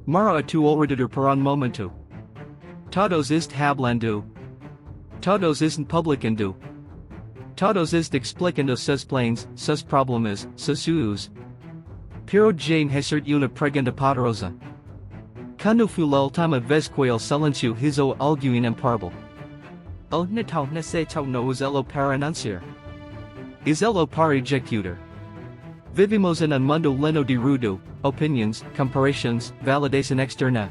Mara tu olredader para un momento. Todos ist hablando. Todos isn't publicando. Todos ist explicando sus planes, sus problemas, sus. Pero Jane hesert una pregunta poderosa. Cuando fu la última vez que el silencio hizo alguien imparable. El necesito no es elo para anunciar. Es elo para ejecutar. Vivimos en un mundo lleno de ruido, opinions, comparations, validación externa.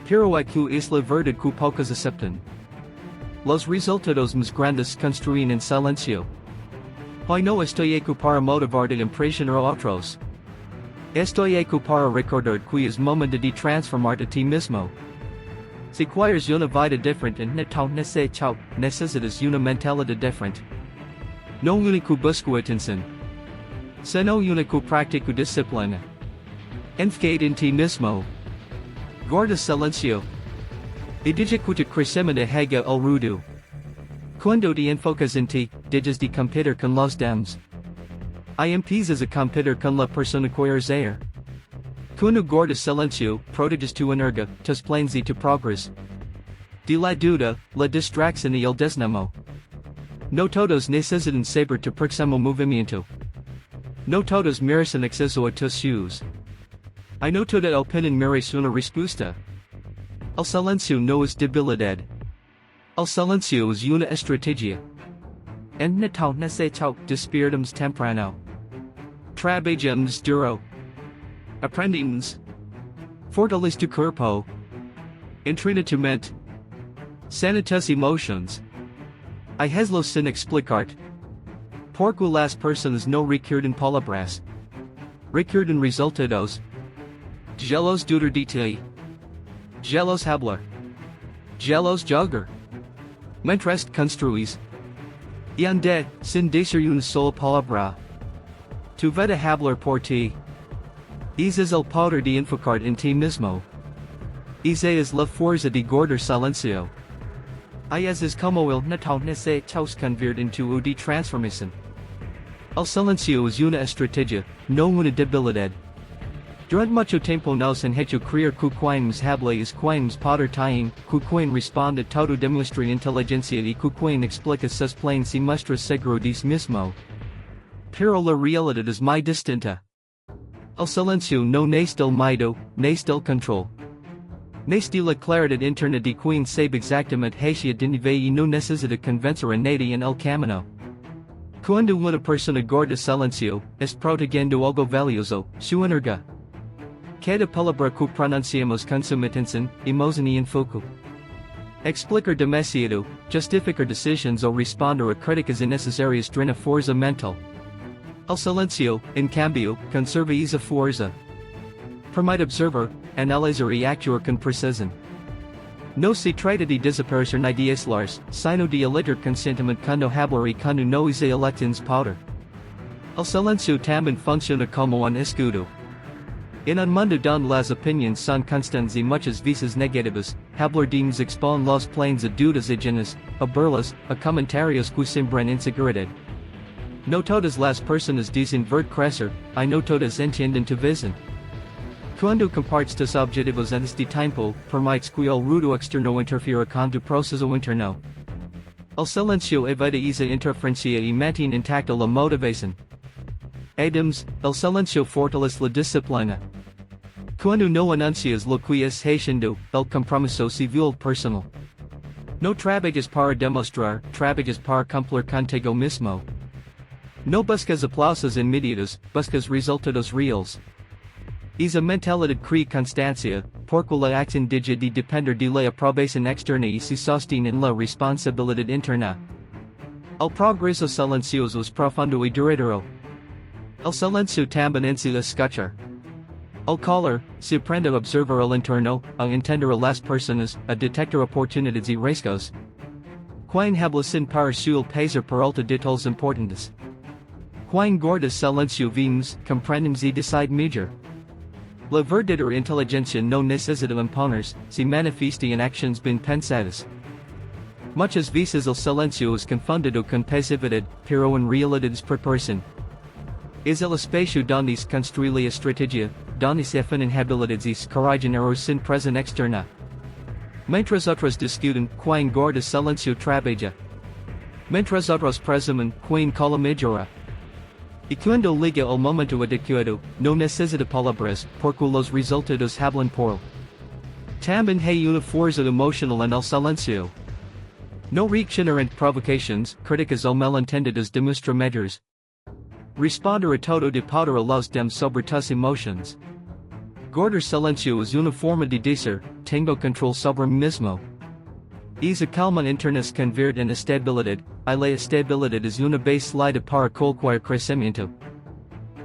Pero IQ es la verdad que pocos aceptan. Los resultados más grandes construyen en silencio. Hoy no estoy aquí para motivar de impresionar a otros. Estoy aquí para recordar que es momento de transformarte a ti mismo. Si quieres una vida diferente, necesitas una mentalidad diferente. No una que busca atención, sino una que practica disciplina. Enfocate en ti mismo. Guarda silencio. Idijicuta crecimiento haga el ruido. Cuando te enfocas en ti, dejas de competir con los demás. Y empiezas a competir con la persona que eres ayer. Cuando guardas silencio, proteges tu energía, tus planes y tu progreso. De la duda, la distracción y el desánimo. No todos necesitan saber tu próximo movimiento. No todos merecen acceso a tus shoes. Y no toda opinión merece una respuesta. El silencio no es debilidad. El silencio es una estrategia. Necesito despiertamos temprano. Trabajamos duro. Aprendemos. Fortalece tu cuerpo. Entrena tu mente. Sana tus emociones. Y hazlo sin explicarte. Porque las personas no recuerdan palabras. Recuerdan resultados. Gelos dudar de ti. Gelos hablar. Gelos jugar. Mientras construís. Y ande, sin decir una sola palabra. Tu vida hablar por ti. Ese es el poder de enfocarte en ti mismo. Ese es la fuerza de guardar silencio. Y ese es como el necesitos convierte en tu de transformación. El silencio es una estrategia, no una debilidad. Durante mucho tiempo nos han hecho creer que quienes habla es quienes poder tienen, que quien responde todo demuestra inteligencia y que quien explica sus planes y muestra seguro de sí mismo. Pero la realidad es muy distinta. El silencio no es del miedo, es del control. Es de la claridad interna de quien sabe exactamente hacia donde va y no necesita convencer a nadie en el camino. Cuando una persona guarda silencio, es protegiendo algo valioso, su energía. Cada palabra que pronunciamos consume atención, emoción y enfoque. Explicar demasiado, justificar decisiones o responder a críticas innecesarias drena fuerza mental. El silencio, en cambio, conserva esa fuerza. Permite observar, analizar y actuar con precisión. No se trata de desaparecer ni de aislarse, sino de elegir conscientemente cuando hablar y cuando no es elections poder. El silencio también funciona como un escudo. En un mundo donde las opiniones son constantes y muchas veces negativas, hablar de nos expone los planes a dudas ajenas, a burlas, a comentarios que siembran inseguridad. No todas las personas dicen ver crecer, y no todas entienden tu visión. Cuando compartes tus objetivos antes de tiempo, permites que el ruido externo interfiera con tu proceso interno. El silencio evita esa interferencia y mantiene intacta la motivación. Además, el silencio fortalece la disciplina. Cuando no anuncias lo que es haciendo, el compromiso civil personal. No trabajas para demostrar, trabajas para cumplir contigo mismo. No buscas aplausos inmediatos, buscas resultados reales. Esa mentalidad crea constancia, porque la acción deja de depender de la aprobación externa y se sostiene en la responsabilidad interna. El progreso silencioso es profundo y duradero. El silencio también enseña a escuchar. Al caller, se aprende a observar el entorno, a entender a las personas, a detectar oportunidades y riesgos. Quien habla sin para suele pasar por alto detalles importantes. Quien guarda silencio vemos, comprendemos y decide mejor. La verdadera inteligencia no necesita imponerse, se manifiesta en acciones bien pensadas. Muchas veces el silencio es confundido con pasividad, pero en realidad es preparación. Es el espacio donde se construye la estrategia, donis efan inhabilidades corrigen errors sin present externa. Mientras otros discuten, quien guarda silencio trabaja. Mientras otros presumen, quien cola mejora. Y cuando liga el momento adecuado, no necesita palabras, porque los resultados hablan por él. También hay una fuerza emocional en el silencio. No reaccionar ante provocations, críticas o malentendidos demuestra medios. Responder a todo de poder a los dem sobre tus emotions. Guardar silencio es una forma de decir, tengo control sobre mí mismo. Esa calma interna se convierte en estabilidad, y la estabilidad es una base sólida para cualquier crecimiento.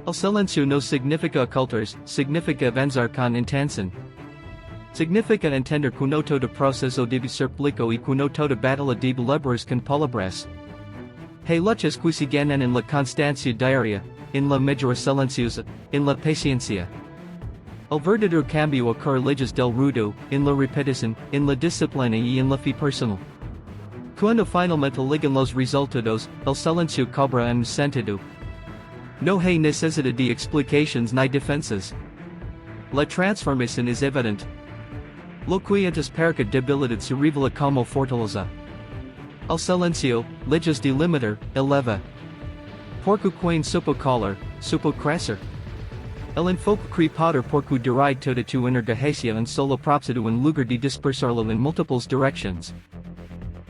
El silencio no significa ocultar, significa avanzar con intención. Significa entender que no todo proceso debe ser público y que no toda batalla debe librarse con palabras. Hay luchas que se ganan en la constancia diaria, en la mejora silenciosa, en la paciencia. El verdadero cambio ocurre lejos del ruido, en la repetición, en la disciplina y en la fe personal. Cuando finalmente llegan los resultados, el silencio cobra un sentido. No hay necesidad de explicaciones ni defensas. La transformación es evidente. Lo que antes parecía debilidad se revela como fortaleza. El silencio, lejos de limitar, eleva. Porque quien supo calar, supo crecer. El enfoque cree poder porque dirige toda tu energía en solo propósito en lugar de dispersarlo en múltiples direcciones.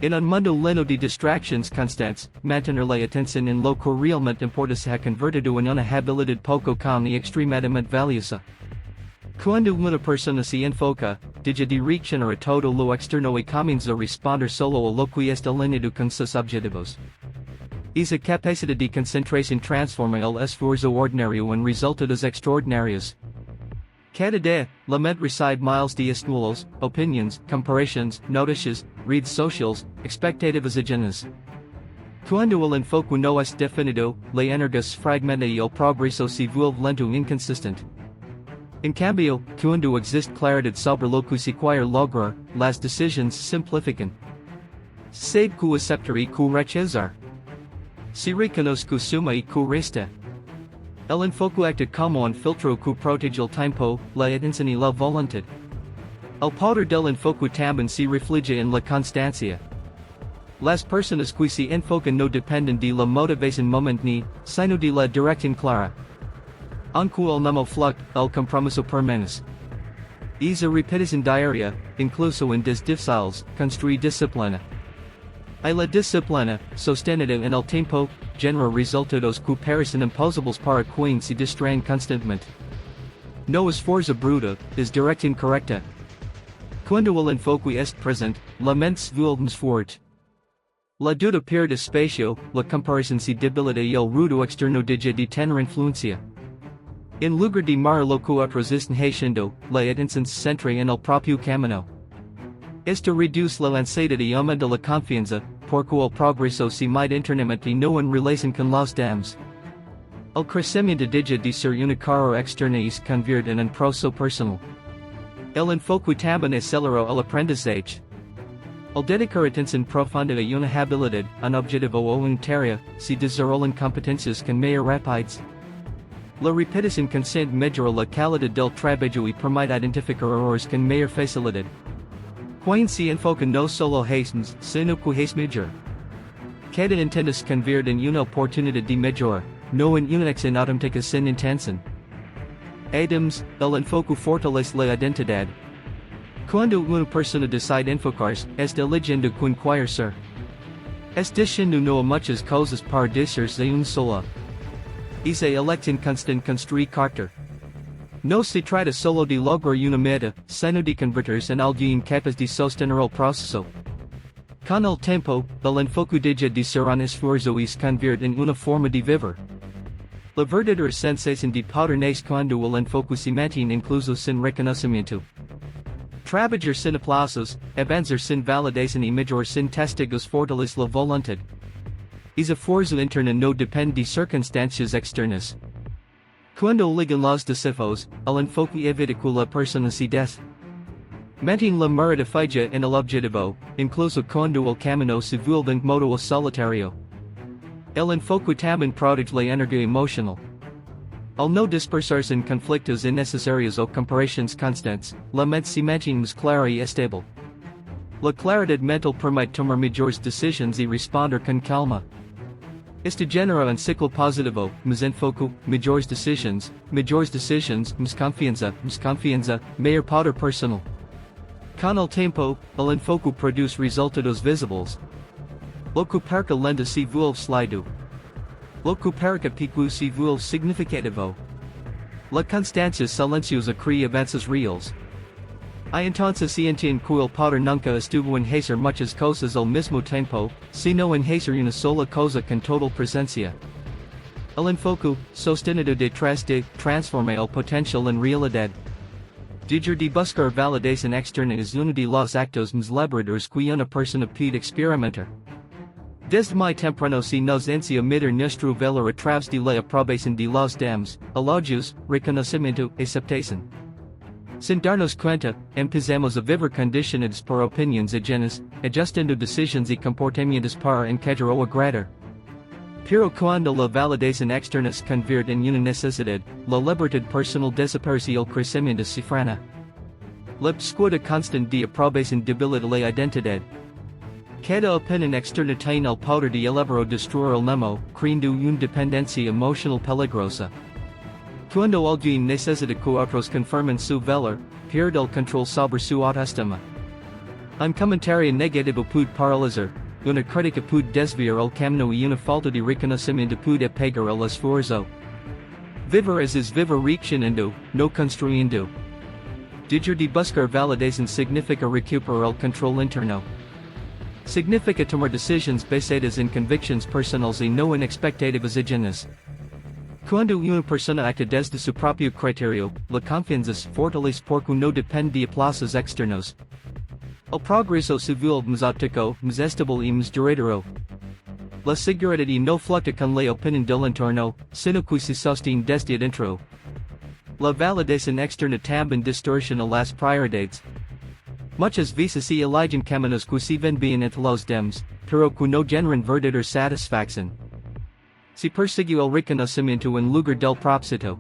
En un mundo lleno de distracciones constantes, mantener la atención en lo que realmente importa se ha convertido en una habilidad poco común y extremadamente valiosa. Cuando una persona se enfoca, deja de reaccionar a todo lo externo y comienza a responder solo a lo que está alineado con sus objetivos. Esa capacidad de concentración transforma el esfuerzo ordinario en resultados extraordinarios. Cada día, la mente recibe miles de estímulos, opinions, comparaciones, noticias, redes sociales, expectativas ajenas. Cuando el enfoque no es definido, la energía se fragmenta y el progreso se vuelve lento e inconsistente. En cambio, cuando existe claridad sobre lo que se quiere lograr, las decisiones se simplifican. Sabe que aceptar y que rechazar. Se reconoce que suma y que resta. El enfoque acta como un filtro que protege el tiempo, la atención y la voluntad. El poder del enfoque también se refleja en la constancia. Las personas que se enfocan no dependen de la motivación momentánea, sino de la dirección clara. Aunque el no fluctúa, el compromiso permanece. Esa repetición diaria, incluso en días difíciles, construye disciplina. Y la disciplina, sostenida en el tiempo, genera resultados que parecen imposibles para quien se distraen constantemente. No es fuerza bruta, es dirección correcta. Cuando el enfoque es presente, la mente se vuelve más fuerte. La duda pierde espacio, la comparación se debilita y el ruido externo deja de tener influencia. En lugar de mirar lo que otros están haciendo, la atención se centra en el propio camino. Esto reduce la ansiedad y aumenta la confianza, porque el progreso se mide internamente y no en relación con los demás. El crecimiento deja de ser una carrera externa y se convierte en un proceso personal. El enfoque también acelera el aprendizaje. Al dedicar atención profunda a una habilidad, un objetivo o una tarea, se desarrollan competencias con mayor rapidez. La repetición constante mejora la calidad del trabajo y permite identificar errores con mayor facilidad. Quien se enfoca no solo haces, sino que hace mejor. Cada intento se convierte en una oportunidad de mejora, no en una acción automática sin intención. Además, el enfoque fortalece la identidad. Cuando una persona decide enfocarse, está eligiendo quien quiere ser. Está diciendo no a muchas cosas para decirse una sola. Esa elección constante construye carácter. No se trata solo de lograr una meta, sino de convertirse en alguien capaz de sostener el proceso. Con el tiempo, el enfoque deja de ser un esfuerzo y se convierte en una forma de vivir. La verdadera sensación de poder nace cuando el enfoque se mantiene incluso sin reconocimiento. Trabajar sin aplausos, avanzar sin validación y mejorar sin testigos fortalece la voluntad. Esa fuerza interna no depende de circunstancias externas. Cuando ligan los desafíos, el enfoque evita que la persona se mantiene la mirada fija en el objetivo, incluso cuando el camino se vuelve incómodo o solitario. El enfoque también protege la energía emocional. Al no dispersarse en conflictos innecesarios o comparaciones constantes, la mente se mantiene más clara y estable. La claridad mental permite tomar mejores decisiones y responder con calma. Esto genera un ciclo positivo, más enfoque, mejores decisiones, más confianza, mayor poder personal. Con el tiempo, el enfoque produce resultados visibles. Lo que parece lento se vuelve slido. Lo que parece pequeño se vuelve significativo. La constancia silenciosa crea avances reales. Y entonces se entiende que el poder nunca estuvo en hacer muchas cosas al mismo tiempo, sino en hacer una sola cosa con total presencia. El enfoque, sostenido detrás de, transforma el potencial en realidad. Dejar de buscar validación externa es uno de los actos más liberadores que una persona puede experimentar. Desde muy temprano se nos enseña a medir nuestro valor a través de la aprobación de los demás, elogios, reconocimiento, aceptación. Sin darnos cuenta, empezamos a vivir condicionados por opiniones ajenas, ajustando decisiones y comportamientos para encajar o agradar. Pero cuando la validación externa se convierte en una necesidad, la libertad personal desaparece y el crecimiento se frena. La búsqueda constante de aprobación debilita la identidad. Cada opinión externa tiene el poder de elevar o destruir el nemo, creando una dependencia emocional peligrosa. Cuando alguien necesita que otros confirmen su valor, pierde el control sobre su autoestima. Un comentario negativo puede paralizar, una crítica puede desviar el camino y una falta de reconocimiento puede apagar el esfuerzo. Vivir es vivir reaccionando, no construyendo. Dejar de buscar validación significa recuperar el control interno. Significa tomar decisiones basadas en convicciones personales y no en expectativas ajenas. Cuando una persona acta desde su propio criterio, la confianza se fortalece porque no depende de aplausos externos. El progreso se vuelve más óptico, más estable y más duradero. La seguridad no fluctúa con la opinión del entorno, sino que se sostiene desde adentro. La validación externa también distorsiona las prioridades. Muchas veces se eligen caminos que se ven bien entre los demás, pero que no generan verdadera satisfacción. Se persigue el reconocimiento en lugar del propósito.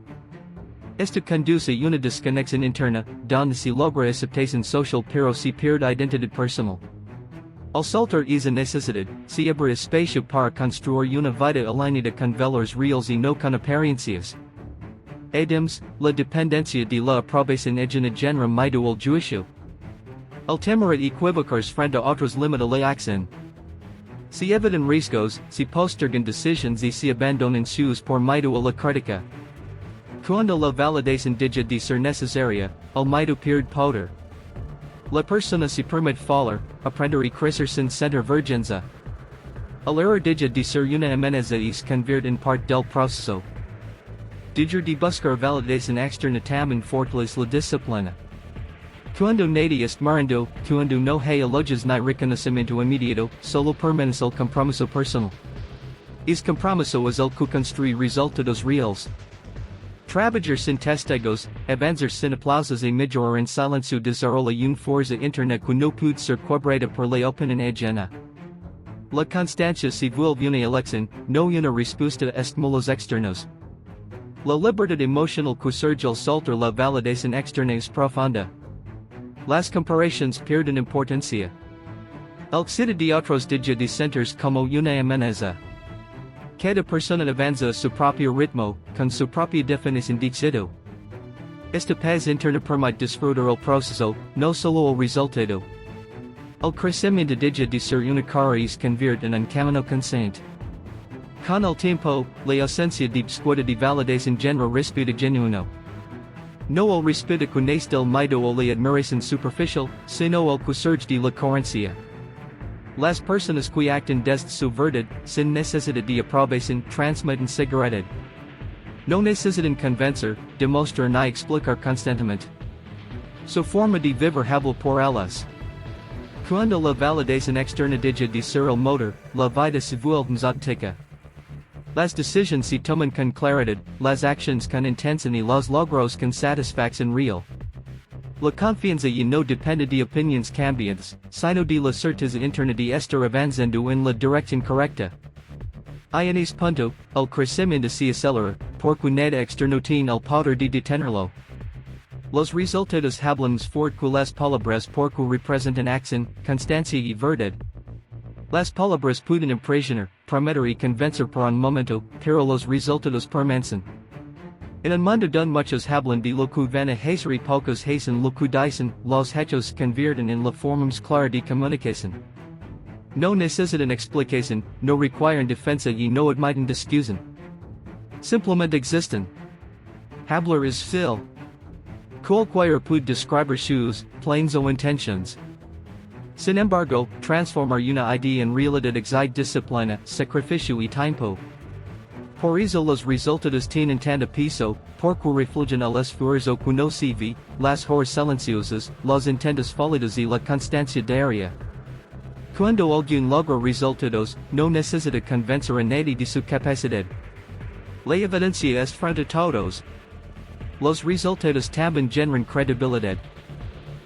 Esto conduce a una desconexión interna, donde se logra aceptación social pero se pierde identidad personal. Al saltar esa necesidad, se abre espacio para construir una vida alineada con valores reales y no con apariencias. Además, la dependencia de la aprobación ajena genera miedo al juicio. El temor a equivocarse frente a otros limita la acción. Se evitan riesgos, se postergan decisiones y se abandonan sus por miedo a la crítica. Cuando la validación deja de ser necesaria, el miedo pierde poder. La persona se permite fallar, aprender y crecer sin sentir vergüenza. El error deja de ser una amenaza y se convierte en parte del proceso. Dejar de buscar validación externa también fortalece la disciplina. Cuando nadie está mirando, cuando no hay elogios ni reconocimiento inmediato, solo permanece el compromiso personal. Es compromiso es el que construye resultados reales. Trabajar sin testigos, avanzar sin aplausos y mejorar en silencio desarrolla una fuerza interna que no puede ser quebrada por la opinión ajena. La constancia se vuelve una elección, no una respuesta a estímulos externos. La libertad emocional que surge al saltar la validación externa es profunda. Las comparaciones pierden importancia. El éxito de otros deja de sentirse como una amenaza. Cada persona avanza a su propio ritmo, con su propia definición de éxito. Esta paz interna permite disfrutar el proceso, no solo el resultado. El crecimiento deja de ser una carrera y se convierte en un camino consciente. Con el tiempo, la ausencia de búsqueda de validación genera respeto genuino. No el respeto que nace del miedo o la admiración superficial, sino el que surge de la coherencia. Las personas que actan desde su verdad, sin necesidad de aprobación, transmiten seguridad. No necesitan convencer, demostrar ni explicar constantemente. Su forma de vivir habla por ellas. Cuando la validación externa deja de ser el motor, la vida se vuelve más óptica. Las decisiones se toman con claridad, las acciones con intención y los logros con satisfacción real. La confianza ya no depende de opiniones cambiantes, sino de la certeza interna de estar avanzando en la dirección correcta. Y en ese punto, el crecimiento se acelera, porque nada externo tiene el poder de detenerlo. Los resultados hablan fuerte las palabras porque representan acción, constancia y verdad. Las palabras pueden impresionar, prometer y convencer por un momento, pero los resultados permanecen. En un mundo donde muchos hablan de lo que van a hacer y pocos hacen lo que dicen, los hechos se convierten en la forma más clara de comunicación. No necesitan explicación, no requieren defensa y no admiten discusión. Simplemente existen. Hablar es fácil. Cualquiera puede describir sus planes o intenciones. Sin embargo, transformar una idea en realidad exige disciplina, sacrificio y tiempo. Por eso los resultados tienen tanto peso, porque reflejan el esfuerzo que no se ve, las horas silenciosas, los intentos fallidos y la constancia diaria. Cuando alguien logra resultados, no necesita convencer a nadie de su capacidad. La evidencia es frente a todos. Los resultados también generan credibilidad.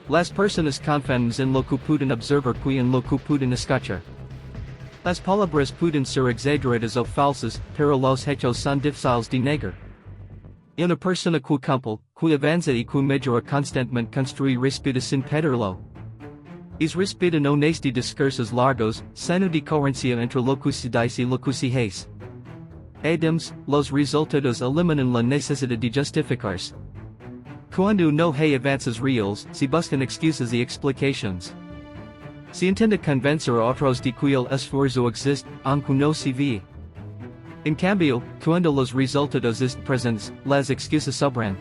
Las personas confían en lo que pueden observar que en lo que pueden escuchar. Las palabras pueden ser exageradas o falsas, pero los hechos son difíciles de negar. Una persona que cumple, que avanza y que mejora constantemente construye respira sin pedirlo. Es respira no de discursos largos, sino de coherencia entre lo que se dice y lo que se hace. Además, los resultados eliminan la necesidad de justificarse. Cuando no hay avances reales, se buscan excusas y explicaciones. Se intenta convencer a otros de que el esfuerzo existe, aunque no se ve. En cambio, cuando los resultados están presentes, las excusas sobran.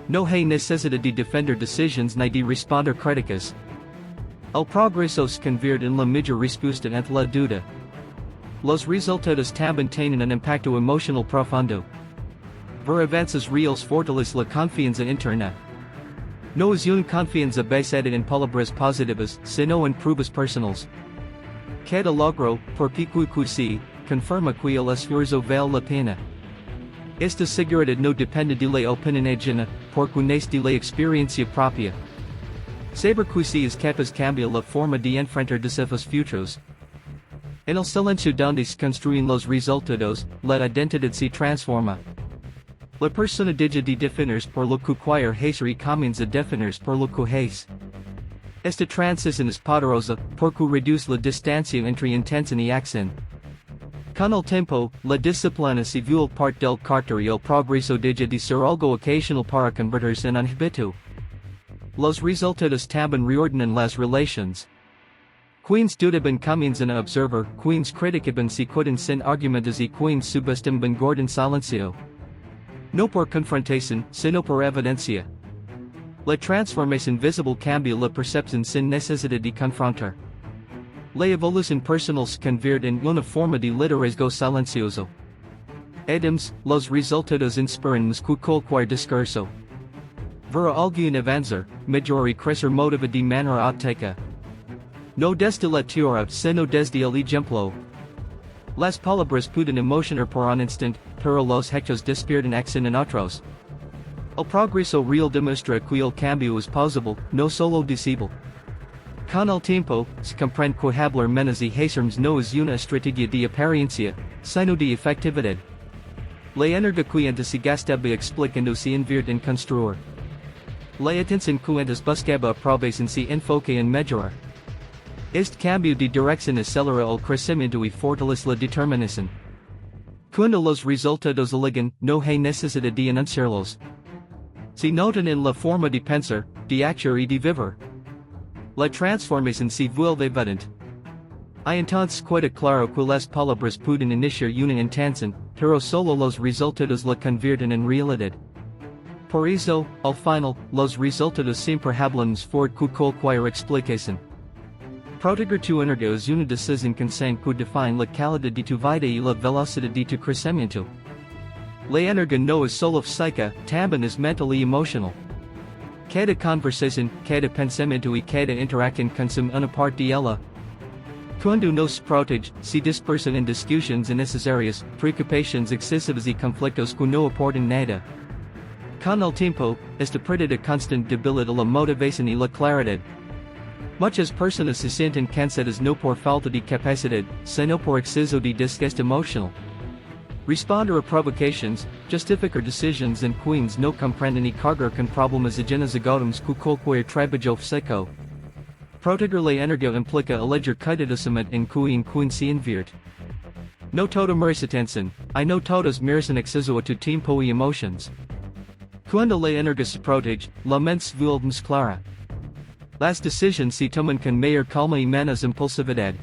No hay necesidad de defender decisiones ni de responder críticas. El progreso se convierte en la mejor respuesta ante la duda. Los resultados también tienen un impacto emocional profundo. Ver avances reales fortalece la confianza interna. No es una confianza basada en palabras positivas, sino en pruebas personales. Cada logro, por pequeño que sea, confirma que el esfuerzo vale la pena. Esta seguridad no depende de la opinión ajena, porque nace de la experiencia propia. Saber que se es capaz cambia la forma de enfrentar desafíos futuros. En el silencio donde se construyen los resultados, la identidad se transforma. La persona deja de definirse por lo que quiere hacer y comienza a definirse por lo que hace. Esta transición es poderosa, porque reduce la distancia entre intención y acción. Con el tiempo, la disciplina se vuelve parte del carácter y el progreso deja de ser algo ocasional para convertirse en un hábito. Los resultados también reordenan las relaciones. Quienes dudaban comienzan a observar, quienes criticaban se quedan sin argumentos y quienes subestimaban guardan silencio. No por confrontación, sino por evidencia. La transformación visible cambia la percepción sin necesidad de confrontar. La evolución personal se convierte en una forma de liderazgo silencioso. Además, los resultados inspiran más que cualquier discurso. Ver a alguien avanzar, mejorar y crecer motiva de manera auténtica. No desde la teoría, sino desde el ejemplo. Las palabras pueden emocionar por un instante, pero los hechos despiertan acción en otros. El progreso real demuestra que el cambio es posible, no solo visible. Con el tiempo, se comprende que hablar menos y hacer no es una estrategia de apariencia, sino de efectividad. La energía que antes se gastaba explicando se invierte en construir. La atención que antes buscaba aprobación se enfoca en mejorar. Este cambio de dirección acelera el crecimiento y fortalece la determinación. Cuando los resultados llegan, no hay necesidad de anunciarlos. Se notan en la forma de pensar, de actuar y de vivir. La transformación se vuelve evidente. Hay entonces queda claro que las palabras pueden iniciar una intención, pero solo los resultados la convierten en realidad. Por eso, al final, los resultados siempre hablan más fuerte que cualquier explicación. Proteger tu energía es una decisión consciente que define la calidad de tu vida y la velocidad de tu crecimiento. La energía no es solo física, también es mental y emocional. Cada conversación, cada pensamiento y cada interacción consume una parte de ella. Cuando no se protege, se dispersan en discusiones innecesarias, preocupaciones excesivas y conflictos que no aportan nada. Con el tiempo, esta pérdida constante debilita la motivación y la claridad. Muchas personas se sienten cansadas no por falta de capacidad, sino por exceso de desgaste emocional. Responder a provocations, justificar decisions and queens no comprenden ni cargar con problemas ajenas agotados cu qualquer trabalho seco. Protegerle energia implica eleger cuidadosamente en queen se invierte. No toda meritatensen, I no todas merecen acceso a tu tiempo y emotions. Cuando la energia se protege, la mente se vuelve más clara. Las decisions se toman con mayor calma y menos impulsividad.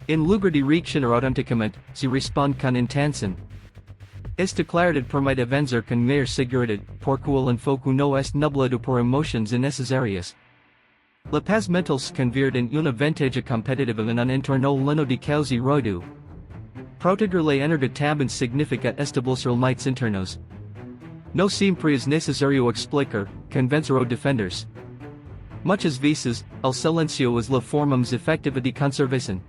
En lugar de reaccionar auténticamente, se responde con intención. Esta claridad permite avanzar con mayor seguridad, porque el enfoque no es nublado por emociones innecesarias. La paz mental se convierte en una ventaja competitiva en un entorno lleno de caos y ruido. Proteger la energía también significa establecer límites internos. No siempre es necesario explicar, convencer o defenderse. Muchas veces, el silencio es la forma más efectiva de conservación.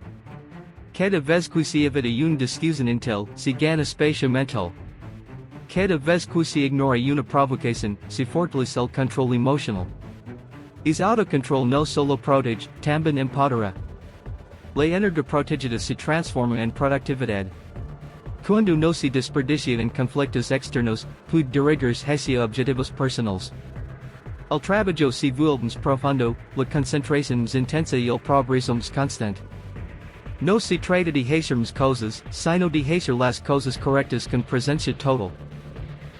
Cada vez que se evita una discusión intel, se gana espacio mental. Cada vez que se ignora una provocación, se fortalece el control emocional. Es autocontrol no solo protege, también empodera. La energía protegida se transforma en productividad. Cuando no se desperdicia en conflictos externos, puede dirigirse hacia objetivos personales. El trabajo se vuelve más profundo, la concentración más intensa y el progreso más constante. No se trata de hacer más cosas, sino de hacer las cosas correctas con presencia total.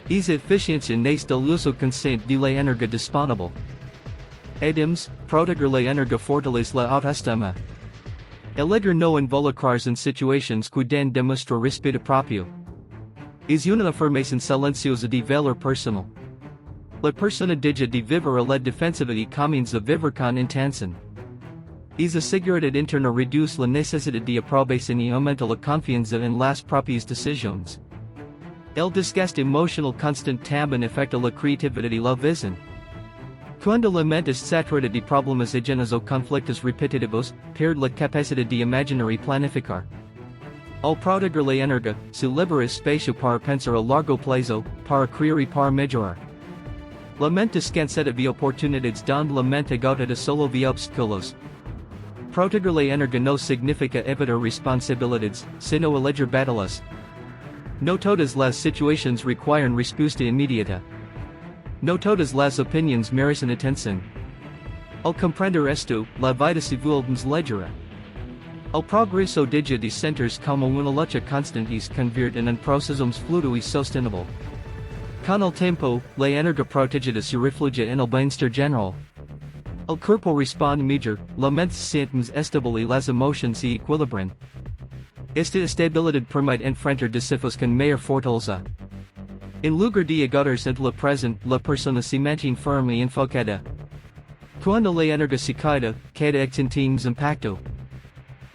Es eficiencia nace del uso consciente de la energía disponible. Además, proteger la energía fortalece la autoestima. Elegir no involucrarse en situaciones que dan demuestra respeto propio. Es una afirmación silenciosa de valor personal. La persona deja de vivir a la defensiva y comienza a vivir con intención. Esa seguridad interna reduce la necesidad de aprobación y aumenta la confianza en las propias decisiones. El desgaste emocional constante también afecta la creatividad y la visión. Cuando la mente es saturada de problemas ajenos o conflictos repetitivos, pierde la capacidad de imaginar y planificar. Al proteger la energía, se libera espacio para pensar a largo plazo, para crear y para mejorar. La mente descansada ve oportunidades donde la mente agotada solo ve obstáculos. Proteger la energía no significa evitar responsabilidades, sino elegir batallas. No todas las situaciones requieren respuesta inmediata. No todas las opiniones merecen atención. Al comprender esto, la vida se vuelve más ligera. El progreso deja de sentirse como una lucha constante y se convierte en un proceso más fluido y sostenible. Con el tiempo, la energía protegida se refleja en el bienestar general. El cuerpo responde mejor, la mente se siente más estable y las emociones se equilibran. Esta estabilidad permite enfrentar desafíos con mayor fortaleza. En lugar de agotarse ante la presente, la persona se mantiene firme y enfocada. Cuando la energía se cae, cada acción tiene más impacto.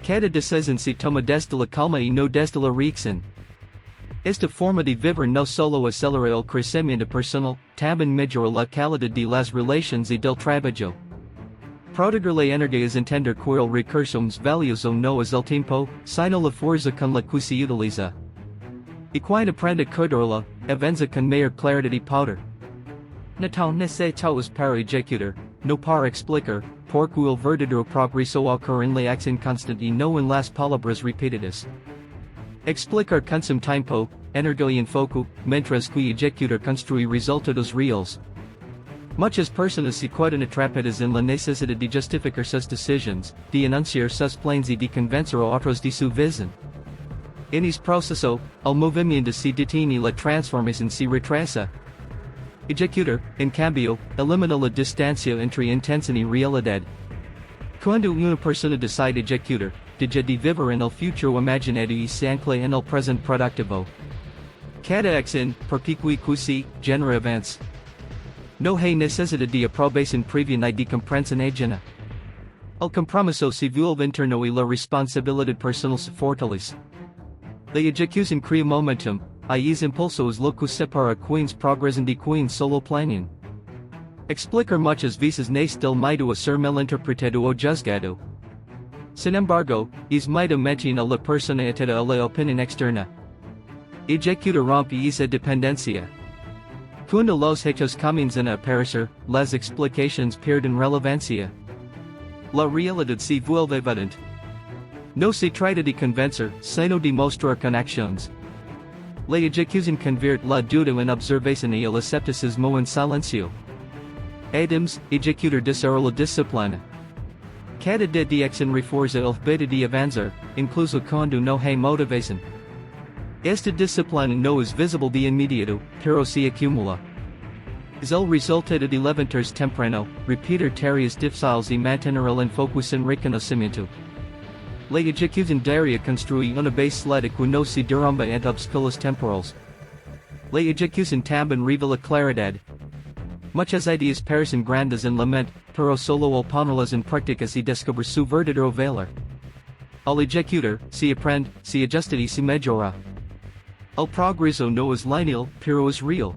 Cada decisión se toma desde la calma y no desde la reacción. Esta forma de vivir no solo acelera el crecimiento personal, también mejora la calidad de las relaciones y del trabajo. Proteger la energía es entender que el recurso más valioso no es el tiempo, sino la fuerza con la que se utiliza. Y cuando aprende a cuidarla, avanza con mayor claridad y poder. No necesitamos para ejecutar, no para explicar, porque el verdadero progreso ocurre en la acción constante y no en las palabras repetidas. Explicar consume tiempo, energía y enfoque, mientras que ejecutar construye resultados reales. Muchas personas se quedan atrapadas en la necesidad de justificar sus decisiones, de anunciar sus planes y de convencer a otros de su visión. En ese proceso, el movimiento se detiene y la transformación se retrasa. Ejecutar, en cambio, elimina la distancia entre intención y realidad. Cuando una persona decide ejecutar, deja de vivir en el futuro imaginado y se ancla en el presente productivo. Cada acción, perpetua que se, genera avance. No hay necesidad de aprobación previa ni de comprensión ajena. El compromiso se vuelve interno y la responsabilidad personal se fortalece. La ejecución crea momentum, y es impulso es lo que separa quienes progresan de quienes solo planean. Explicar muchas veces nace del miedo a ser malinterpretado o juzgado. Sin embargo, es miedo mantiene a la persona atada a la opinión externa. Ejecutar rompe esa dependencia. Cuando los hechos comienzan a aparecer, las explicaciones pierden relevancia. La realidad se vuelve evidente. No se trata de convencer, sino de mostrar con acciones. La ejecución convierte la duda en observación y el escepticismo en silencio. Adams, ejecutor desarrollo disciplina. Cada dirección refuerza el beta de avanzar, incluso cuando no hay motivación. Esta disciplina no es visible de inmediato, pero se acumula. Es el resultado de levantarse temprano, repetir tareas difíciles y mantener el enfoque sin reconocimiento. La ejecución diaria construye una base sólida que no se derrumba ante obstáculos temporales. La ejecución también revela claridad. Muchas ideas parecen grandes en la mente, pero solo al ponerlas en práctica se descubre su verdadero valor. Al ejecutar, se aprende, se ajusta y se mejora. El progreso no es lineal, pero es real.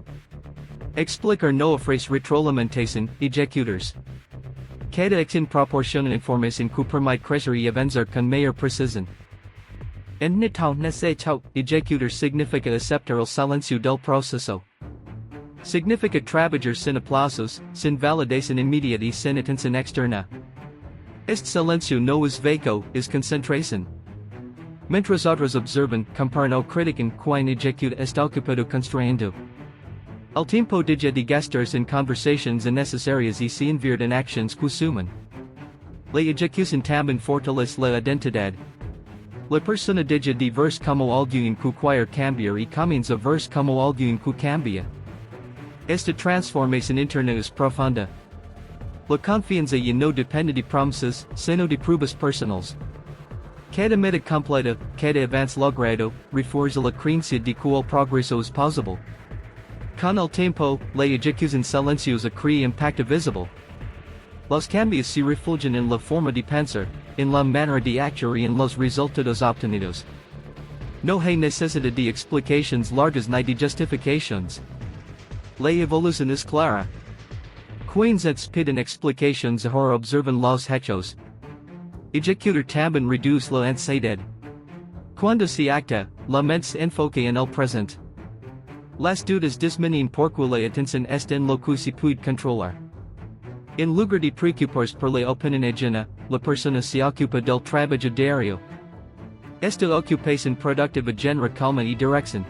Explicar no ofrece retroalimentación, ejecutors. Cada acción proporciona información que permite crecer y avanzar con mayor precisión. En nitao necesitao, ejecutar significa aceptar el silencio del proceso. Significa trabajar sin aplausos, sin validación inmediata y sin atención externa. Este silencio no es vacío, es concentración. Mientras otros observan, comparan o critican, quien ejecuta está ocupado construyendo. El tiempo deja de gastarse en conversaciones innecesarias y se invierte en acciones que suman. La ejecución también fortalece la identidad. La persona deja de verse como alguien que quiere cambiar y comienza a verse como alguien que cambia. Esta transformación interna es profunda. La confianza ya no depende de promesas, sino de pruebas personales. Cada meta completa, cada avance logrado, refuerza la creencia de que el progreso es posible. Con el tiempo, la ejecución silenciosa crea impacto visible. Los cambios se reflejan en la forma de pensar, en la manera de actuar y en los resultados obtenidos. No hay necesidad de explicaciones largas ni de justificaciones. La evolución es clara. Quienes piden explicaciones ahora observan los hechos. Ejecutar también reduce la ansiedad. Cuando se acta, la mente se enfoca en el presente. Las dudas disminuyen porque la atención está en lo que se puede controlar. En lugar de preocuparse por la opinión ajena, la persona se ocupa del trabajo diario. Esta ocupación productiva genera calma y dirección.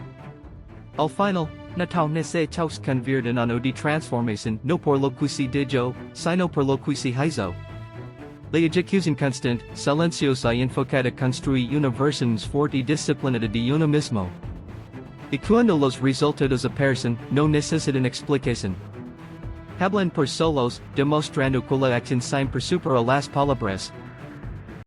Al final, no necesitamos convertir en uno de transformación no por lo que se dijo, sino por lo que se hizo. La ejecución constante, silenciosa y enfocada construye una versión fuerte y disciplinada de uno mismo. Y cuando los resultados aparecen, no necesitan explicación. Hablan por solos, demostrando que la acción siempre supera las palabras.